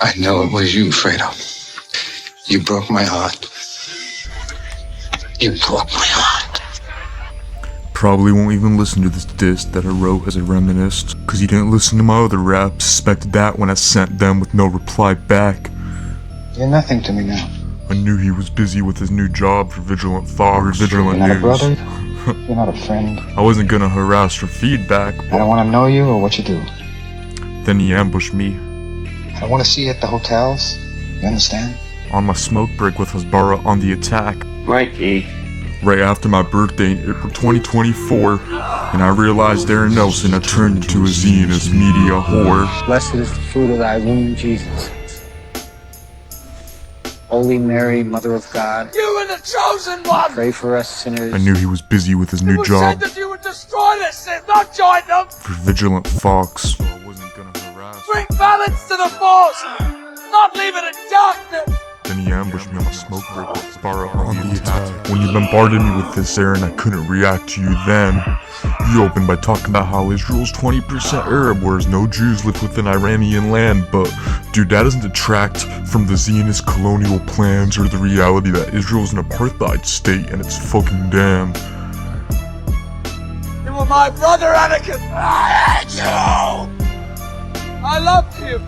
I know it was you, Fredo. You broke my heart. You broke my heart. Probably won't even listen to this diss that I wrote as a reminisce, cause he didn't listen to my other raps. Suspected that when I sent them with no reply back. You're nothing to me now. I knew he was busy with his new job for Vigilant Fox, or Vigilant You're not News. a brother. You're not a friend. I wasn't gonna harass for feedback, I don't want to know you or what you do. then he ambushed me I don't want to see you at the hotels. You understand? on my smoke break with Hasbara on the attack. Right, E. Right after my birthday in April 2024, and I realized Aaron Nelson had turned into a Zionist media whore. Blessed is the fruit of thy womb, Jesus. Holy Mary, Mother of God, You were the chosen one! pray for us sinners. I knew he was busy with his It new was job said that you would destroy this sin, not join them! for Vigilant Fox. So I wasn't gonna harass. Bring balance to the force! Not leave it in darkness! Then he ambushed me on my smoke break with Hasbara on the attack. When you bombarded me with this, Aaron, I couldn't react to you then. You opened by talking about how Israel's 20% Arab, whereas no Jews live within Iranian land, but dude, that doesn't detract from the Zionist colonial plans or the reality that Israel's an apartheid state and it's fucking damned. You were my brother, Anakin! I hate you! I loved you!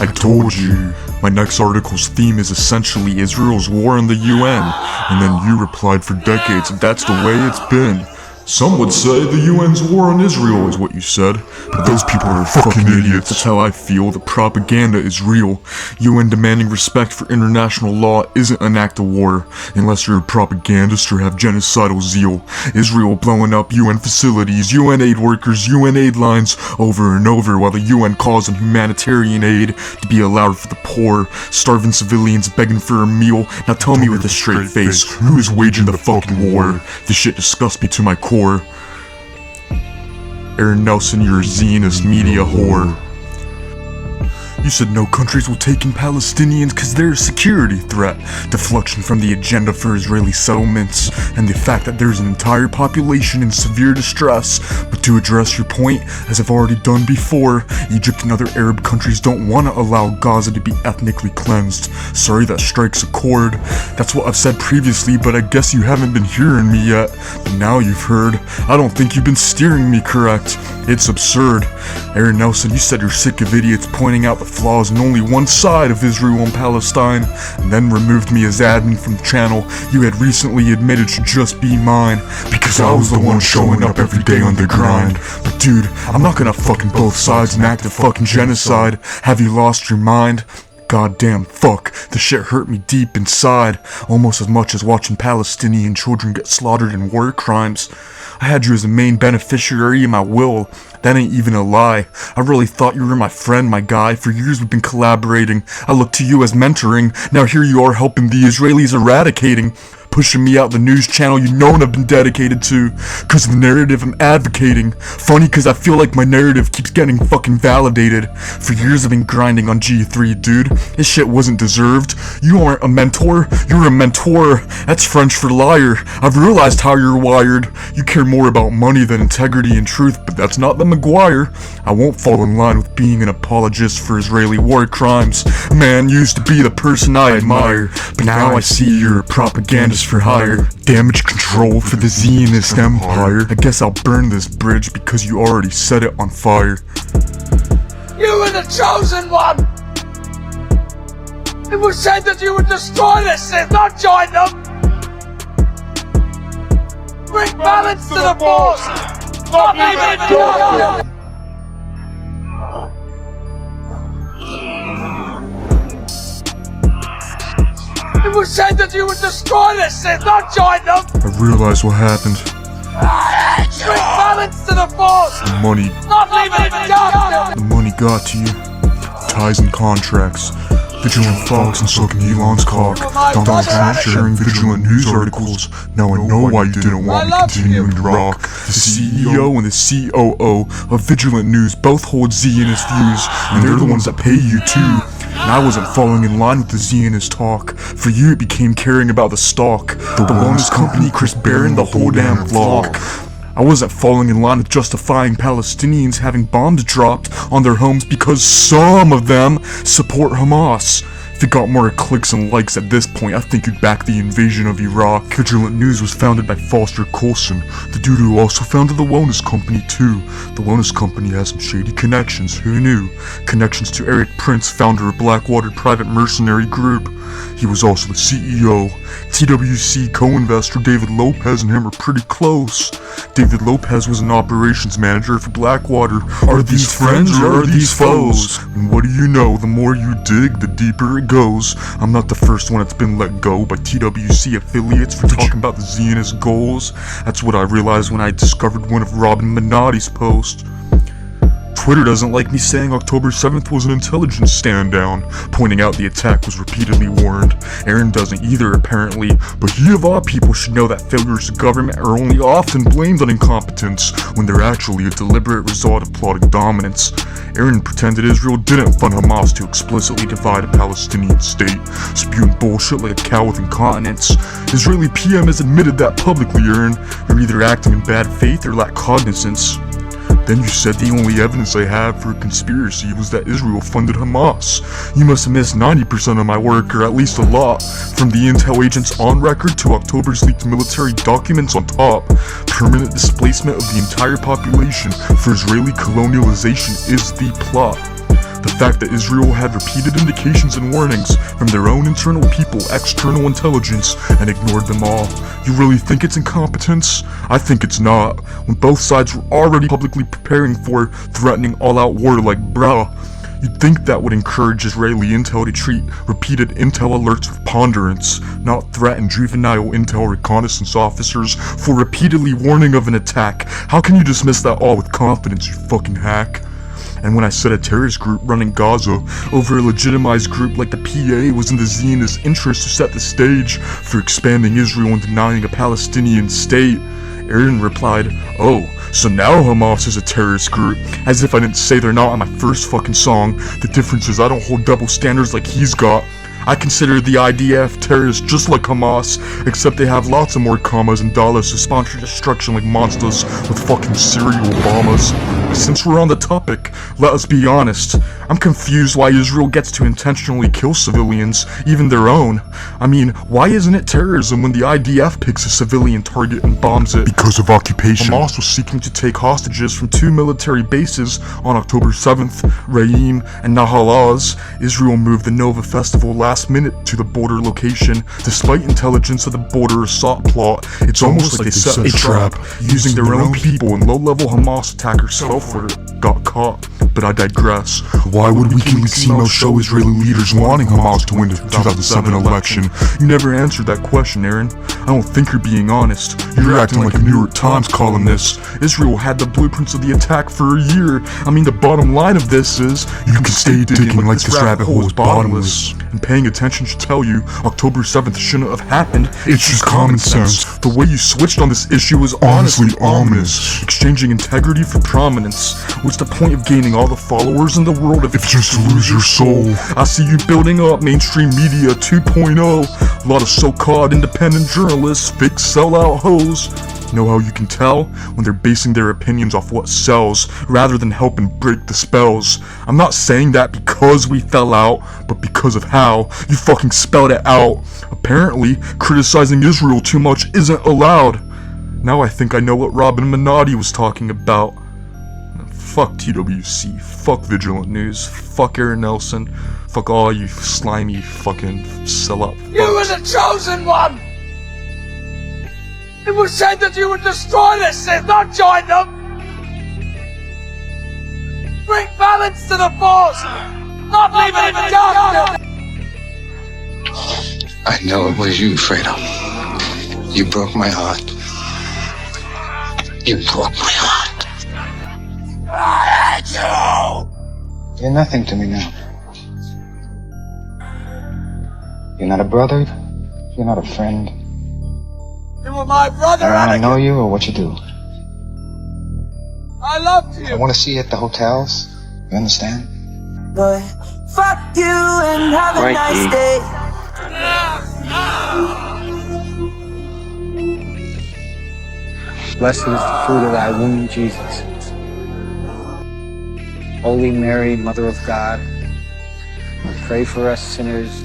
I told you, my next article's theme is essentially Israel's war on the UN, and then you replied for decades, that's the way it's been. Some would say the UN's war on Israel is what you said, but those people are fucking idiots. That's how I feel. The propaganda is real. UN demanding respect for international law isn't an act of war, unless you're a propagandist or have genocidal zeal. Israel blowing up UN facilities, UN aid workers, UN aid lines over and over while the UN calls on humanitarian aid to be allowed for the poor, starving civilians begging for a meal. Now tell me with a straight face, who is waging the fucking war? This shit disgusts me to my core. Aaron Nelson, you're a Zionist media whore. You said no countries will take in Palestinians cause they're a security threat. Deflection from the agenda for Israeli settlements, and the fact that there's an entire population in severe distress. But to address your point, as I've already done before, Egypt and other Arab countries don't want to allow Gaza to be ethnically cleansed. Sorry, that strikes a chord. That's what I've said previously, but I guess you haven't been hearing me yet. But now you've heard. I don't think you've been steering me correct. It's absurd. Aaron Nelson, you said you're sick of idiots pointing out the flaws in only one side of Israel and Palestine, and then removed me as admin from the channel you had recently admitted should just be mine, because I was the one showing up every day on the grind. But dude, I'm not gonna fucking both sides and act a fucking genocide. Have you lost your mind? Goddamn fuck, the shit hurt me deep inside, almost as much as watching Palestinian children get slaughtered in war crimes. I had you as a main beneficiary in my will. That ain't even a lie. I really thought you were my friend, my guy. For years we've been collaborating. I looked to you as mentoring. Now here you are helping the Israelis eradicating. Pushing me out the news channel you know I've been dedicated to, cause of the narrative I'm advocating. Funny cause I feel like my narrative keeps getting fucking validated. For years I've been grinding on G3, dude. This shit wasn't deserved. You aren't a mentor, you're a mentor. That's French for liar. I've realized how you're wired. You care more about money than integrity and truth, but that's not TheMcgwire. I won't fall in line with being an apologist for Israeli war crimes. Man used to be the person I admire, but now I see you're a propagandist for hire. Damage control for the Zionist empire. I guess I'll burn this bridge because you already set it on fire. You were the chosen one! It was said that you would destroy this sin, not join them! Bring balance to the force! Not leave it in darkness! It was said that you would destroy this sin, not join them! I realized what happened. Bring balance to the force! The money, Not leave it in darkness! the money got to you. Ties and contracts. Vigilant Fox and sucking Elon's cock. Donald Trump sharing Vigilant news articles. Now I know why you didn't want me continuing to rock. The CEO and the COO of Vigilant News both hold Zionist views, and they're the ones that pay you too. And I wasn't falling in line with the Zionist talk. For you it became caring about the stock. The wellness company, Chris Barron, the whole damn vlog. I wasn't falling in line with justifying Palestinians having bombs dropped on their homes because some of them support Hamas. If it got more clicks and likes at this point, I think you'd back the invasion of Iraq. Vigilant News was founded by Foster Coulson, the dude who also founded the Wellness Company too. The Wellness Company has some shady connections, who knew? Connections to Eric Prince, founder of Blackwater Private Mercenary Group. He was also the CEO. TWC co-investor David Lopez and him are pretty close. David Lopez was an operations manager for Blackwater. Are these friends or are these foes? And what do you know, the more you dig, the deeper it goes. I'm not the first one that's been let go by TWC affiliates for talking about the Zionist goals. That's what I realized when I discovered one of Robin Minotti's posts. Twitter doesn't like me saying October 7th was an intelligence stand-down, pointing out the attack was repeatedly warned. Aaron doesn't either, apparently, but he of all people should know that failures of government are only often blamed on incompetence, when they're actually a deliberate result of plotting dominance. Aaron pretended Israel didn't fund Hamas to explicitly divide a Palestinian state, spewing bullshit like a cow with incontinence. Israeli PM has admitted that publicly, Aaron. You're either acting in bad faith or lack cognizance. Then you said the only evidence I have for a conspiracy was that Israel funded Hamas. You must have missed 90% of my work, or at least a lot. From the intel agents on record to October's leaked military documents on top. Permanent displacement of the entire population for Israeli colonialization is the plot. The fact that Israel had repeated indications and warnings from their own internal people, external intelligence, and ignored them all. You really think it's incompetence? I think it's not. When both sides were already publicly preparing for threatening all-out war like bruh. You'd think that would encourage Israeli intel to treat repeated intel alerts with ponderance, not threaten juvenile intel reconnaissance officers for repeatedly warning of an attack. How can you dismiss that all with confidence, you fucking hack? And when I said a terrorist group running Gaza over a legitimized group like the PA was in the Zionist interest to set the stage for expanding Israel and denying a Palestinian state, Aaron replied, "Oh, so now Hamas is a terrorist group," as if I didn't say they're not on my first fucking song. The difference is I don't hold double standards like he's got. I consider the IDF terrorists just like Hamas, except they have lots of more commas and dollars to sponsor destruction like monsters with fucking serial bombers. Since we're on the topic, let us be honest. I'm confused why Israel gets to intentionally kill civilians, even their own. I mean, why isn't it terrorism when the IDF picks a civilian target and bombs it? Because of occupation. Hamas was seeking to take hostages from 2 military bases on October 7th, Re'im and Nahal Oz. Israel moved the Nova Festival last minute to the border location, despite intelligence of the border assault plot. It's almost like they set a trap, using their own people, and low-level Hamas attackers fell for it, got caught. But I digress. Why would WikiLeaks emails show Israeli leaders wanting Hamas to win the 2007 election? You never answered that question, Aaron. I don't think you're being honest. You're acting like a New York Times columnist. Israel had the blueprints of the attack for a year. I mean, the bottom line of this is, you can stay digging like this rabbit hole is bottomless. And paying attention should tell you, October 7th shouldn't have happened. It's just common sense. The way you switched on this issue was honestly ominous. Exchanging integrity for prominence. What's the point of gaining all the followers in the world if it's just to lose your soul? I see you building up mainstream media 2.0. A lot of so-called independent journalists, fake sellout hoes. Know how you can tell? When they're basing their opinions off what sells, rather than helping break the spells. I'm not saying that because we fell out, but because of how you fucking spelled it out. Apparently, criticizing Israel too much isn't allowed. Now I think I know what Robin Minotti was talking about. Fuck TWC, fuck Vigilant News, fuck Aaron Nelson, fuck all you slimy fucking sellout. You were the chosen one! It was said that you would destroy this Sith, not join them! Bring balance to the Force! Not leave it in darkness! I know it was you, Fredo. You broke my heart. You broke my heart. I hate you! You're nothing to me now. You're not a brother. You're not a friend. You were my brother, I don't Anakin! know you or what you do. I loved you! I want to see you at the hotels. You understand? But fuck you and have a nice day. Blessed is the fruit of thy womb, Jesus. Holy Mary, Mother of God, pray for us sinners